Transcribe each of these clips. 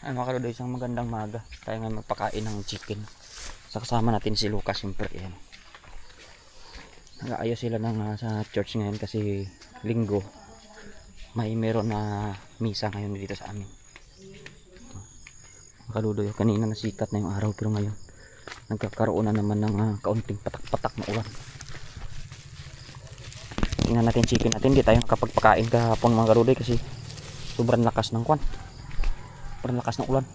Ay mga kaludoy, isang magandang maga. Tayo ngayon magpakain ng chicken. Sa kasama natin si Lucas, siyempre. Yan. Nag-aayos sila sa church ngayon kasi linggo. Meron na misa ngayon dito sa amin. Mga kaludoy, kanina nasikat na yung araw pero ngayon nagkakaroon na naman ng kaunting patak-patak na ulan. Tingnan natin chicken natin. Hindi tayo nakapagpakain kahapon mga kaludoy kasi sobrang lakas ng kwan. Sobrang lakas ng ulan.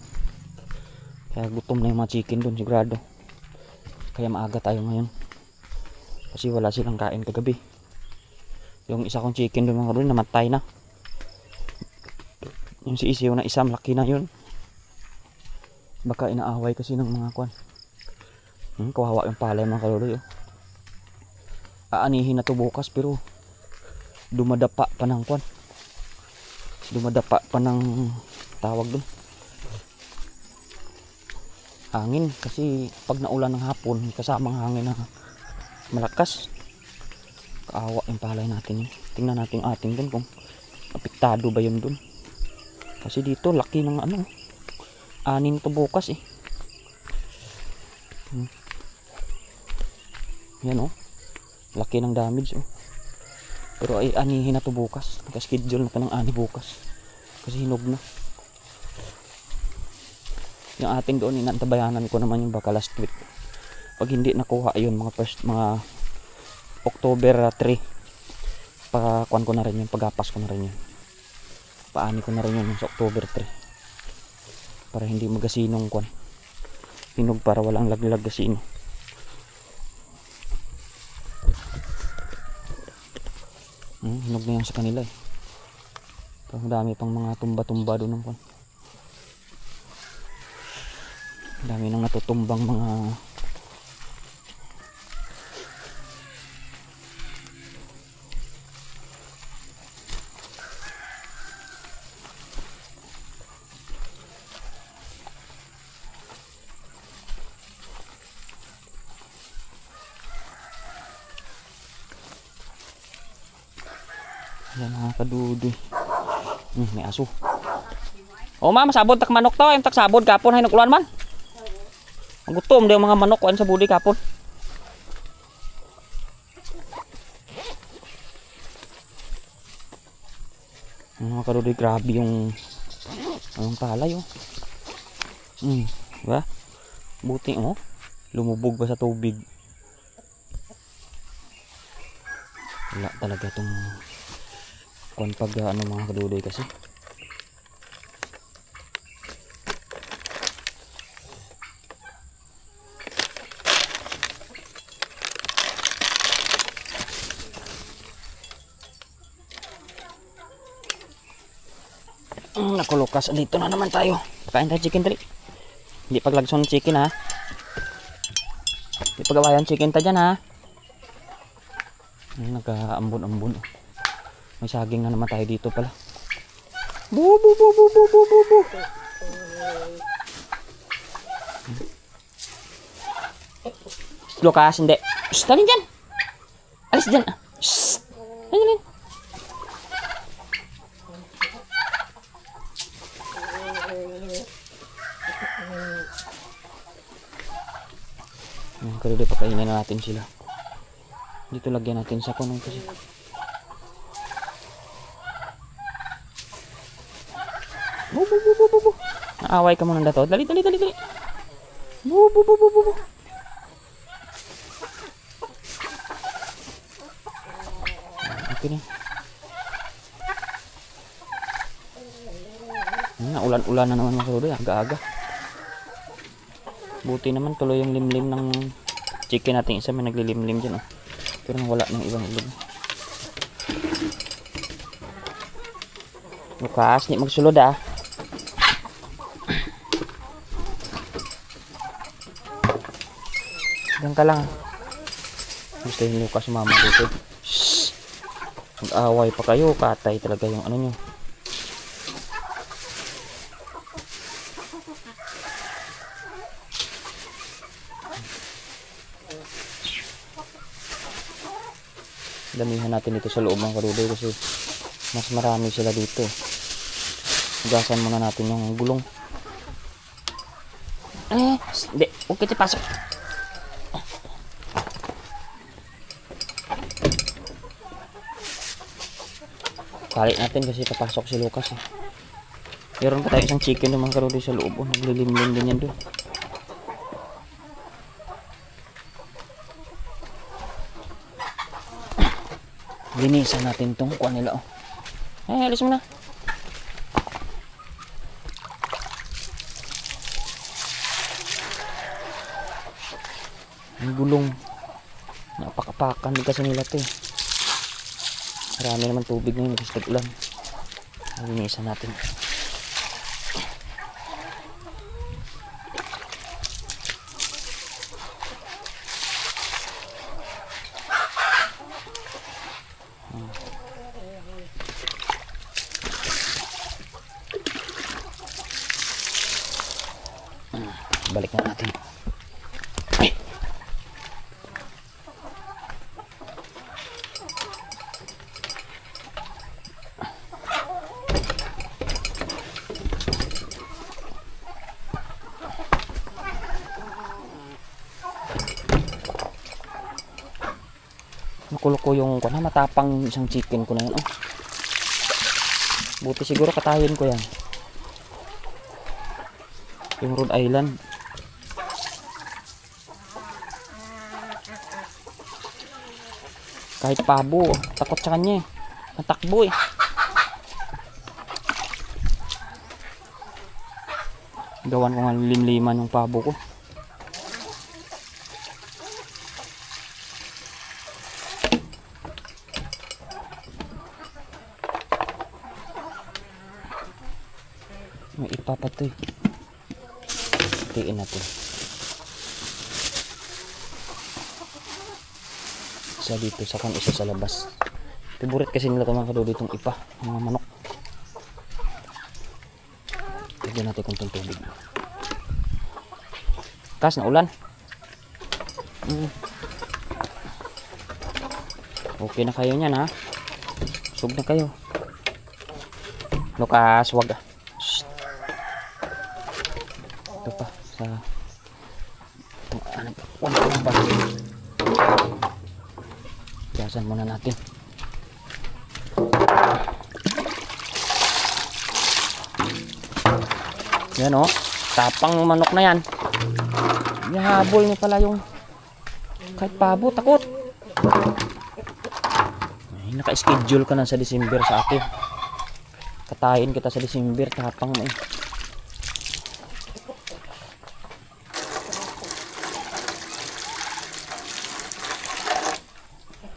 Kaya gutom na yung mga chicken doon sigurado. Kaya maaga tayo ngayon. Kasi wala silang kain kagabi. Yung isa kong chicken doon mga kaludoy namatay na. Yung si Isiw na isa malaki na yun. Baka inaaway kasi ng mga kwan. Kawawa yung palay mga kaludoy. Aanihin na to bukas pero dumadapa pa ng kwan. Dumadapa pa ng tawag doon. Hangin kasi pag naulan ng hapon kasamang hangin na malakas, kaawa yung palay natin. Tingnan natin ating dun kung apektado ba yun dun kasi dito laki ng anin to bukas yan laki ng damage pero ay anihin na to bukas. Nakaschedule na to ng ani bukas kasi hinog na. Yung ating doon inantabayanan ko naman yung baka last week. Pag hindi nakuha yun mga October 3 pagkuan ko na rin yun, pagapas ko na rin yun, paani ko na rin yun sa October 3 para hindi magasinong kuan hinog, para walang laglag gasino. Hinog na yan sa kanila pero dami pang mga tumba-tumba doon ng kuan. Dami nang natutumbang mga yan mga kadudoy. May aso. O ma'am, sabod tak manok to, yung tak sabod kapon hay naguluan man. Ang gutom daw mga manok kuan sa budi kapon. Mga karudoy, grabe yung palay diba? Buti lumubog ba sa tubig. Wala talaga itong kuan pag mga karudoy kasi. Naku Lucas, dito na naman tayo. Pakain tayo chicken dali. Hindi paglagson chicken ha. Hindi pagawayan chicken ta dyan ha. Nagkaambon-ambon. May saging na naman tayo dito pala. Bu bu bu bu bu bu bu bu. Lucas, hindi. Shh, talin dyan. Alis dyan. Shh. Talin. Kaludoy, pakainin na natin sila. Dito lagyan natin sa kunong kasi. Bu bu bu bu bu bu. Naaway ka muna dato. Dali. Bu bu bu bu bu bu. Okay na. Ulan-ulan na naman mga kaludoy, aga-aga. Buti naman tuloy yung limlim ng chicken natin. Isa may naglilimlim dyan pero wala ng ibang ilog. Lucas, di magsulod Diyan ka lang gusto yung Lucas mama dito. Shhh, mag-away pa kayo, katay talaga yung nyo. Damihan natin dito sa loob ng karudoy kasi mas marami sila dito. Hugasan muna natin yung gulong. Hindi. Huwag kita pasok. Palit natin kasi papasok si Lucas eh. Meron pa tayo isang chicken ng mga karodi sa loob. Naglilimlim din yan doon. Linisan natin tong kuha nila oh. Alis mo na. Ang gulong. Napakapakan din kasi nila to eh. Marami naman tubig ngayon kasi tag-ulan. Linisan natin. Balik na natin. Nakulo ko yung matapang isang chicken ko na yan. Oh. Buti siguro katayin ko yan. Yung Rhode Island. Kahit pabo, takot sa kanya eh. Natakbo eh. Gawan ko nga limliman yung pabo ko. May ipapatoy. Tiin natin. Isa dito sa kan, isa sa labas. Favorite kasi nila ito mga kadodi itong ipa, mga manok. Lagyan natin kung itong tubig. Taas na ulan. Okay na kayo niyan ha. Sug na kayo. Lucas, wag. Shh. Ito pa sa wala pa. Gasan muna natin. Yan o, tapang manok na yan. Nahabol niya pala yung kahit pabo, takot. Ay, naka-schedule ka na sa December sa akin. Katayin kita sa December, tapang mo eh.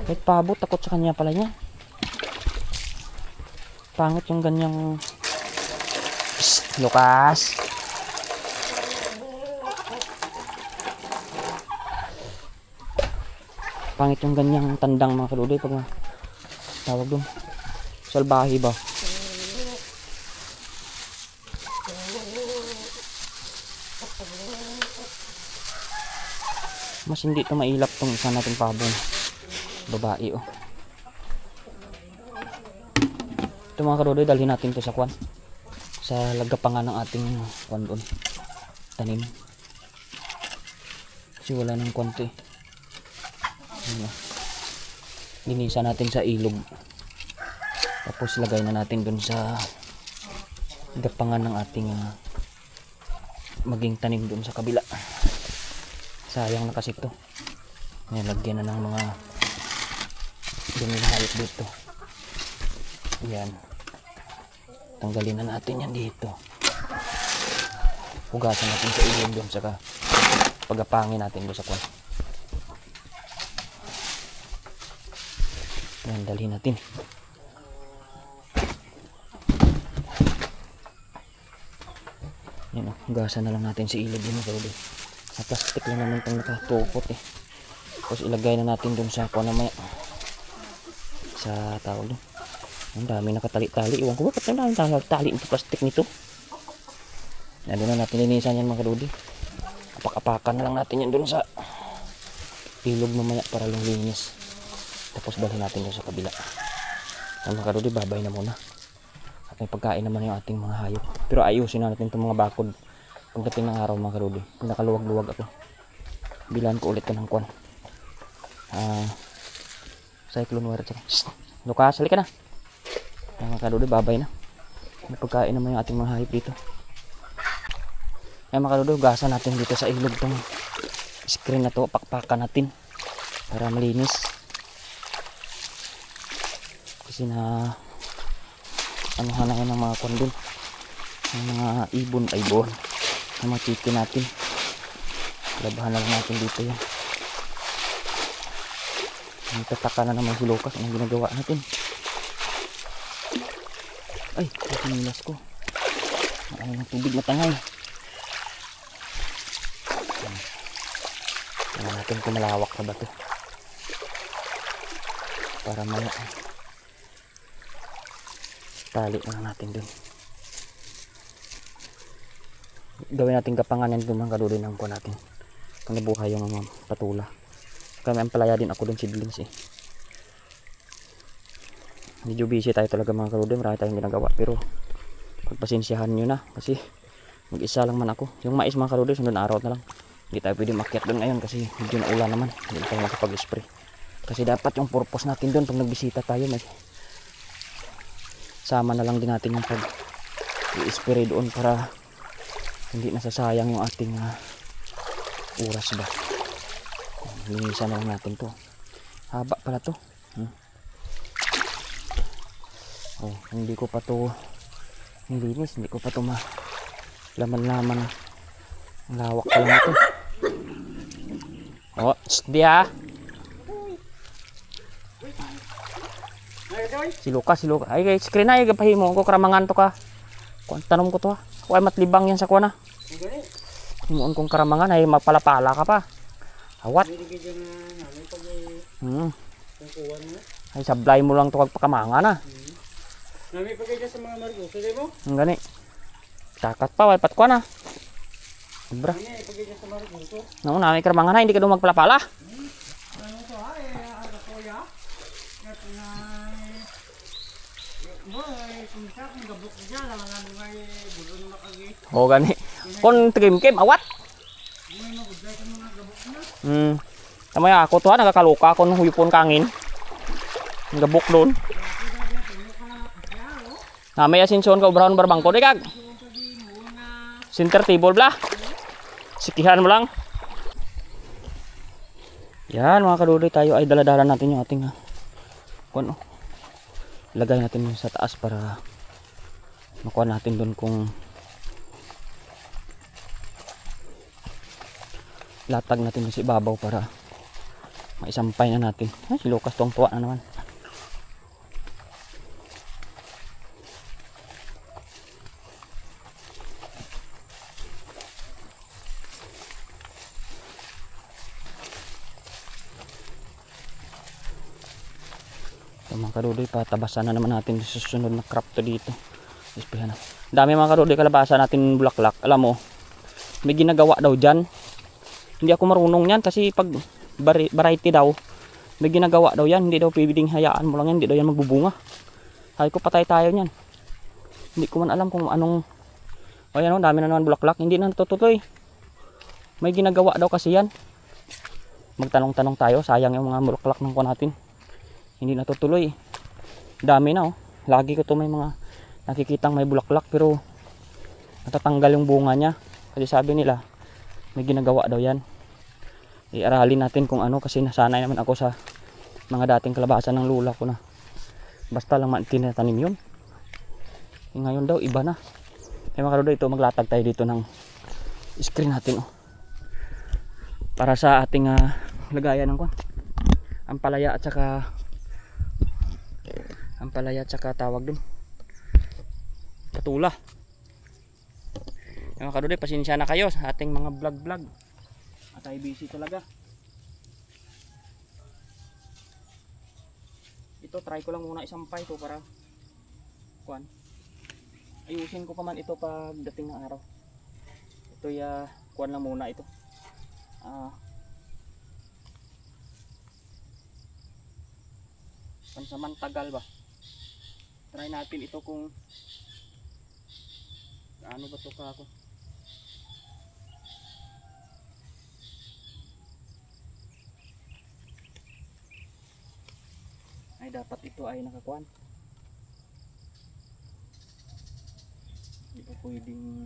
Kahit pabo, takot sa kanya pala niya. Pangit yung ganyang... Psst, Lucas. Pangit yung ganyang tandang mga kaludoy pag tawag doon. Salbahe ba? Mas hindi ito mailap tong isa nating pabon. Babae oh. Ito mga kadodoy, dalhin natin to sa kwan, sa lagapangan ng ating kwan doon, tanim, kasi wala nang kwan to eh. Linisan natin sa ilog, tapos lagay na natin doon sa gapangan ng ating maging tanim doon sa kabila. Sayang na kasi to. Nilagyan na ng mga dumi na hayop dito. Yan. Tanggalin na natin yan dito. Hugasan natin sa ilog doon, saka pagapangin natin doon sa kwan. Yan, dalhin natin. Yan, hugasan na lang natin sa ilog yun. Na plastic lang naman itong nakatupot eh. Tapos ilagay na natin doon sa kwan na may sa tawag doon. Ang dami nakatali-tali. Iwan ko bakit ang dami tali yung plastic nito. Yan, doon na natin linisan yan mga kadudi. Apak-apakan na lang natin yan doon sa ilog mamaya para luminis. Tapos dalhin natin doon sa kabila. Yan mga kadudi, babay na muna. At may pagkain naman yung ating mga hayop. Pero ayusin na natin itong mga bakod pagdating ng araw mga karudoy. Pinakaluwag-luwag ako. Bilan ko ulit to ng kwan. Cyclone wire. Shhh! Lukas, halika na. Mga karudoy, babay na. May pagkain naman yung ating mga hayop dito. Kaya mga karudoy, hugasan natin dito sa ilog tong screen na to. Pakpakan natin para malinis. Kasi na anuhan na ng mga kwan dun, ng mga ibon ng mga chicken natin. Labahan na lang natin dito yan. Nagtataka na naman si Lucas ang ginagawa natin. Ay, pinilas ko. Ano ng tubig matangay. Tingnan natin kung malawak na ba ito. Para maya tali na natin dun. Gawin natin kapanganan dun mga karudoy ng kuha natin. Kung nabuhay yung mga patula. Kaya may ampalaya din ako dun seedlings eh. Medyo busy tayo talaga mga karudoy. Marami tayong ginagawa. Pero pagpasensyahan nyo na. Kasi mag-isa lang man ako. Yung mais mga karudoy sunod araw na lang. Hindi tayo pwede makiat dun ngayon kasi medyo na ulan naman. Hindi tayo makapag-spray. Kasi dapat yung purpose natin dun pag nagbisita tayo may sama na lang din natin yung pag-i-spray doon para hindi nasasayang yung ating oras ba. Linisan na lang natin to. Haba pala to. Oh, hindi ko pa to nilinis, hindi ko pa to laman-laman. Ang lawak pa lang ito. Oh, dia. Si Lucas. Ay, screen na, pahimo ko karamangan to ka. Kung tanong ko to ha. Ako ay matlibang yan sa kuha na. Himuon kong karamangan ay mapalapala ka pa. Awat. Ay, sablay mo lang to kagpakamangan na. Nami pagay sa mga margoso, di mo? Ang gani. Takat pa, way pat kuha na. Bra. Nami pagay sa margoso. Naku, nami karamangan na, hindi ka doon magpalapala. Ano to ha, ano ko ya? Kat na mo ay kumsak ng gabok niya, lalangan mo ay bulo na makagi. O gani. Kon trim-kim, awat. May magudlay sa mga gabok na. Tama ya, ako to ha, nakakaluka ako ng huyupon kangin. Ang gabok doon. May asinson ka ubrahan barbangko, di kag. Center table bla. Sikihan mo lang. Yan mga kadudoy, tayo ay daladala natin yung ating kuno. Ilagay natin yung sa taas para makuha natin doon kung latag natin yung si ibabaw para maisampay na natin. Ay, si Lucas tuwang tuwa na naman. Mga karudoy, patabasan na naman natin sa susunod na crop to dito. Ispihan na. Dami mga karudoy kalabasa natin bulaklak. Alam mo, may ginagawa daw dyan. Hindi ako marunong yan kasi pag variety daw, may ginagawa daw yan. Hindi daw pwedeng hayaan mo lang yan. Hindi daw yan magbubunga. Sabi ko, patay tayo yan. Hindi ko man alam kung anong, o yan o, dami na naman bulaklak. Hindi na natutuloy. May ginagawa daw kasi yan. Magtanong-tanong tayo, sayang yung mga bulaklak ng kuha natin. Hindi natutuloy. Dami na oh. Lagi ko to may mga nakikitang may bulaklak pero natatanggal yung bunga niya. Kasi sabi nila may ginagawa daw yan. Iaralin natin kung ano kasi nasanay naman ako sa mga dating kalabasa ng lula ko na basta lang tinatanim yun. Ngayon daw iba na. Kaya mga karudoy, ito maglatag tayo dito ng screen natin oh. Para sa ating lagayan ng ampalaya at saka tawag dun patula. Mga karudoy, pasensya na kayo sa ating mga vlog at ay busy talaga. Ito try ko lang muna isampay ito para ayusin ko pa man ito pagdating ng araw. Ito kuan lang muna ito. Pansamantagal ba? Try natin ito kung ano ba to ka ako. ay dapat ito ay nakakuan. Hindi pa pwedeng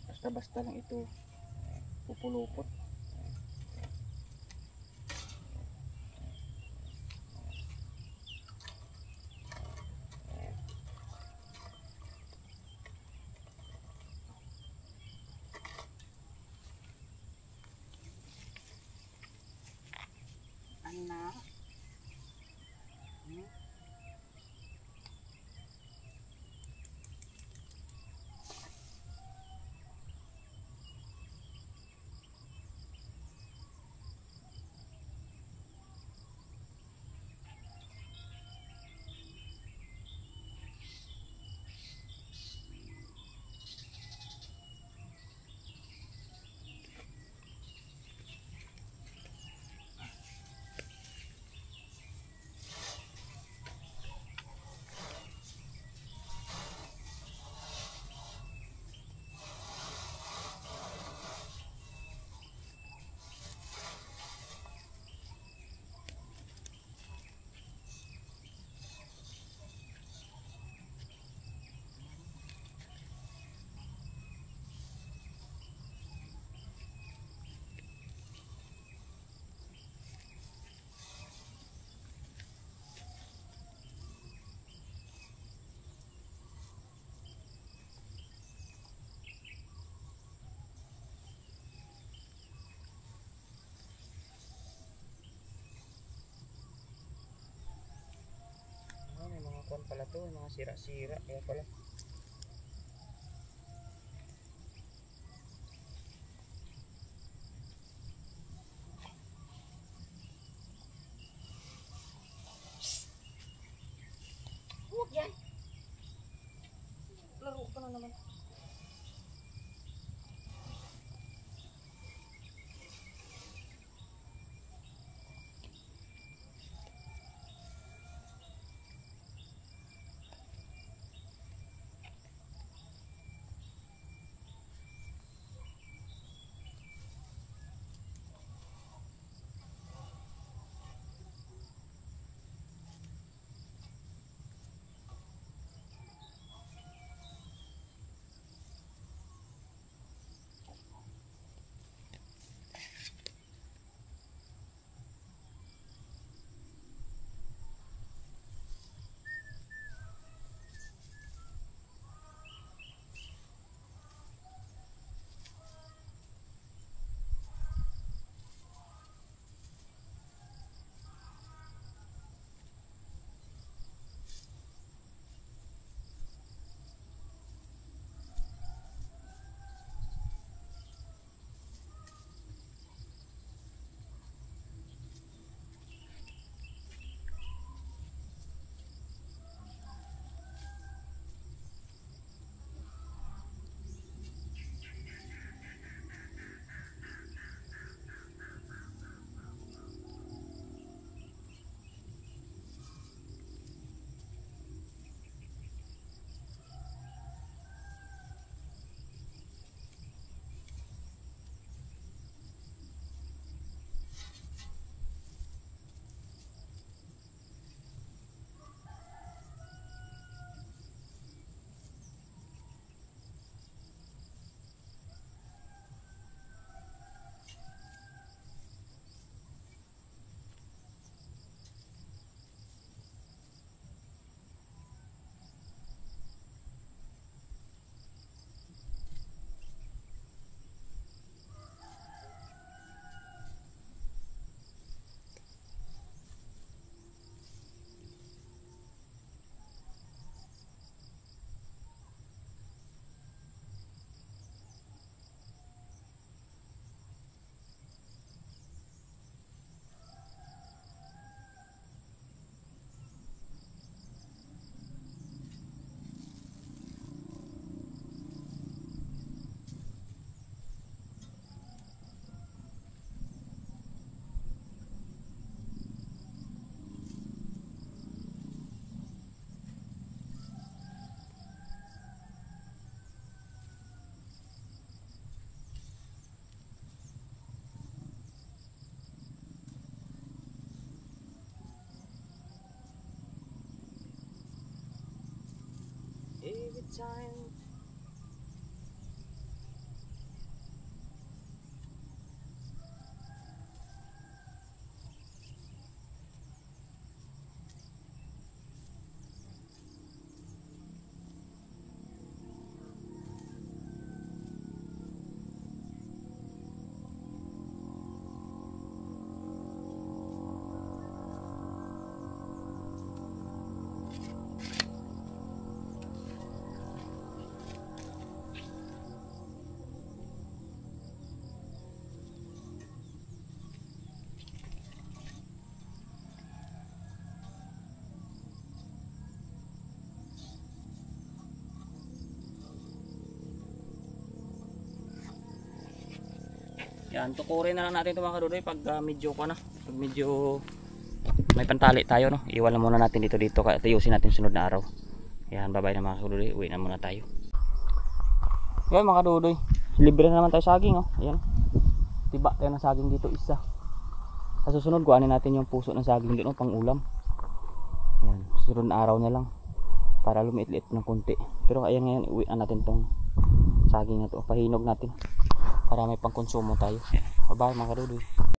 basta-basta lang ito pupulupot. Anak. May mga kuan pala to, mga sira-sira kaya pala. Huwag yan. Laro pa na naman. Yan, tukurin na lang natin ito mga kadudoy pag medyo pag medyo may pantali tayo, no? Iwan muna natin dito kaya tayusin natin sunod na araw. Yan, bye bye na mga kadudoy, uwi na muna tayo. Yan mga kadudoy, libre na naman tayo saging, oh. Ayan, tiba tayo ng saging dito isa. Sa susunod kuhanin natin yung puso ng saging dito, pang ulam. Yan, susunod na araw na lang para lumiit-liit ng konti. Pero ayan, ngayon uwi na natin tong saging na to, pahinog natin para may pangkonsumo tayo. Bye bye mga kadudoy.